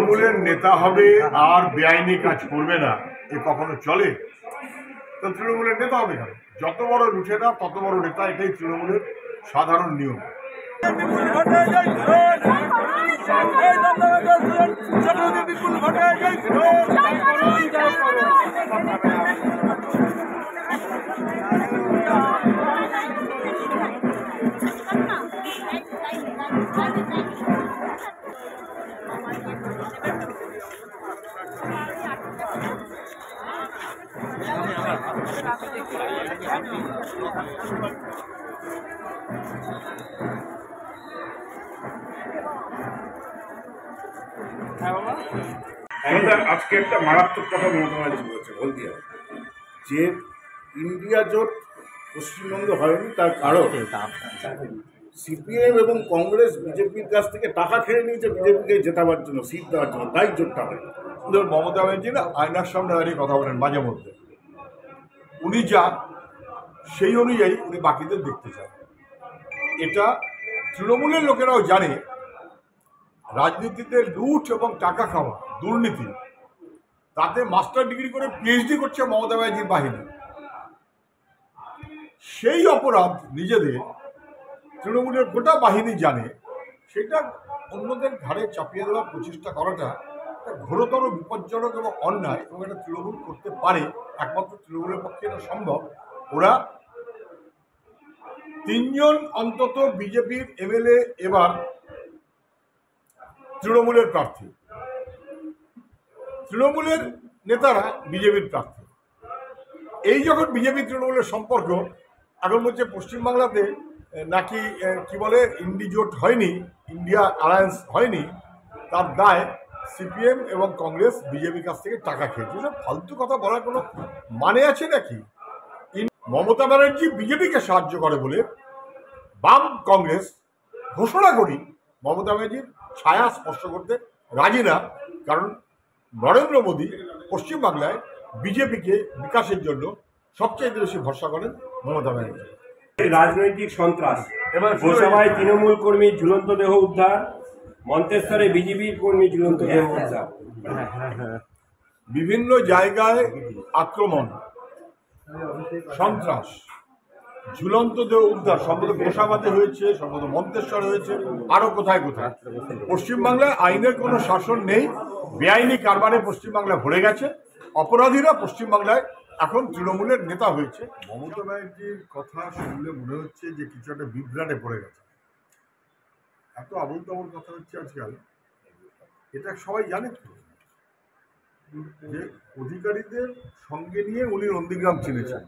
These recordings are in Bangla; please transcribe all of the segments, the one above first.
তৃণমূলের নেতা হবে আর বেআইনি কাজ করবে না, এ কখনো চলে? তো তৃণমূলের নেতা হবে কেন? যত বড় লুঠেরা তত বড় নেতা, এটাই তৃণমূলের সাধারণ নিয়ম। আজকে একটা মারাত্মক কথা মমতা ব্যানার্জি বলেছে হলদিয়া, যে ইন্ডিয়া জোট পশ্চিমবঙ্গে হয়নি, তার কারণ সিপিএম এবং কংগ্রেস বিজেপির কাছ থেকে টাকা খেয়ে নিয়েছে বিজেপিকে জেতাবার জন্য, সিট দেওয়ার জন্য, তাই জোটটা হয়। মমতা ব্যানার্জি না আয়নার সামনে দাঁড়িয়ে কথা বলেন মাঝে মধ্যে, উনি যা সেই অনুযায়ী উনি বাকিদের দেখতে চান। এটা তৃণমূলের লোকেরাও জানে, রাজনীতিতে লুট এবং টাকা খাওয়া, দুর্নীতি, তাতে মাস্টার ডিগ্রি করে পিএইচডি করছে মমতা ব্যানার্জির বাহিনী। সেই অপরাধ নিজেদের তৃণমূলের গোটা বাহিনী জানে, সেটা অন্যদের ঘাড়ে চাপিয়ে দেওয়ার প্রচেষ্টা করাটা একটা ঘোরতর বিপজ্জনক এবং অন্যায়, এবং এটা তৃণমূল করতে পারে, একমাত্র তৃণমূলের পক্ষে এটা সম্ভব। ওরা 3 জন অন্তত বিজেপির এমএলএ এবার তৃণমূলের প্রার্থী, তৃণমূলের নেতারা বিজেপির প্রার্থী। এই যখন বিজেপি তৃণমূলের সম্পর্ক, এখন বলছে পশ্চিমবাংলাতে নাকি কি বলে ইন্ডি জোট হয়নি, ইন্ডিয়া অ্যালায়েন্স হয়নি, তার দায় সিপিএম এবং কংগ্রেস বিজেপির কাছ থেকে টাকা খেয়েছে। এসব ফালতু কথা বলার কোনো মানে আছে নাকি? মমতা ব্যানার্জি বিজেপিকে সাহায্য করে বলে বাম কংগ্রেস ঘোষণা করি মমতা ব্যানার্জির ছায়া স্পর্শ করতে রাজি না, কারণ নরেন্দ্র মোদী পশ্চিমবাংলায় বিজেপিকে বিকাশের জন্য সবচেয়ে বেশি ভরসা করেন মমতা ব্যানার্জি। রাজনৈতিক সন্ত্রাস, এবার গোসাবায় তৃণমূল কর্মীর ঝুলন্ত দেহ উদ্ধার, মন্তেশ্বরে বিজেপির কর্মী ঝুলন্ত দেহ উদ্ধার। বিভিন্ন জায়গায় আক্রমণ, সন্ত্রাস, ঝুলন্ত দেহ উদ্ধার, সম্ভবত গোসাবাতে হয়েছে, সম্ভবত মন্তেশ্বর হয়েছে, আরো কোথায় কোথায়। পশ্চিমবাংলায় আইনের কোনো শাসন নেই, বেআইনি কারবারে পশ্চিমবাংলা ভরে গেছে, অপরাধীরা পশ্চিমবাংলায় এখন তৃণমূলের নেতা হয়েছে। মমতা ব্যানার্জির কথা শুনলে মনে হচ্ছে যে কিছু একটা বিভ্রাটে পড়ে গেছে। এত আবল তাবল কথা হচ্ছে আজকাল, এটা সবাই জানে তো, যে অধিকারীদের সঙ্গে নিয়ে উনি নন্দীগ্রাম চিনেছেন,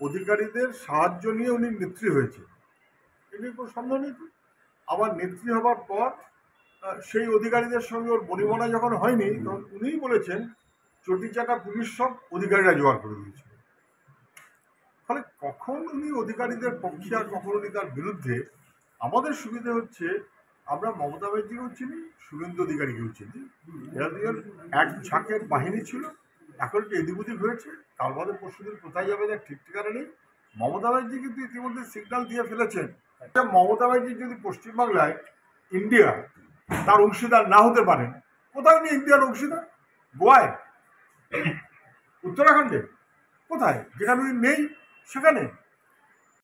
অধিকারীদের সাহায্য নিয়ে উনি নেত্রী হয়েছে, এটি কোনো সন্দেহ নেই। আবার নেত্রী হবার পর সেই অধিকারীদের সঙ্গে ওর বনিবনা যখন হয়নি, তখন উনিই বলেছেন চটি চাটা পুলিশ সব অধিকারীরা জোগাড় করে দিয়েছিল। ফলে কখন উনি অধিকারীদের পক্ষে আর কখন উনি তার বিরুদ্ধে। আমাদের সুবিধা হচ্ছে আমরা মমতা ব্যানার্জিকেও চিনি, শুভেন্দু অধিকারীকেও চিনি, এরা দুজন এক ঝাঁকের বাহিনী ছিল, এখন একটু এদিক ওদিক হয়েছে, কাল বাদে পরশুদিন কোথায় যাবে না ঠিক ঠিকানা নেই। মমতা ব্যানার্জি কিন্তু ইতিমধ্যে সিগন্যাল দিয়ে ফেলেছেন, মমতা ব্যানার্জি যদি পশ্চিমবাংলায় ইন্ডিয়া তার অংশীদার না হতে পারেন, কোথায় উনি ইন্ডিয়ার অংশীদার? গোয়ায়, উত্তরাখণ্ডে, কোথায়? যেখানে উনি নেই সেখানে।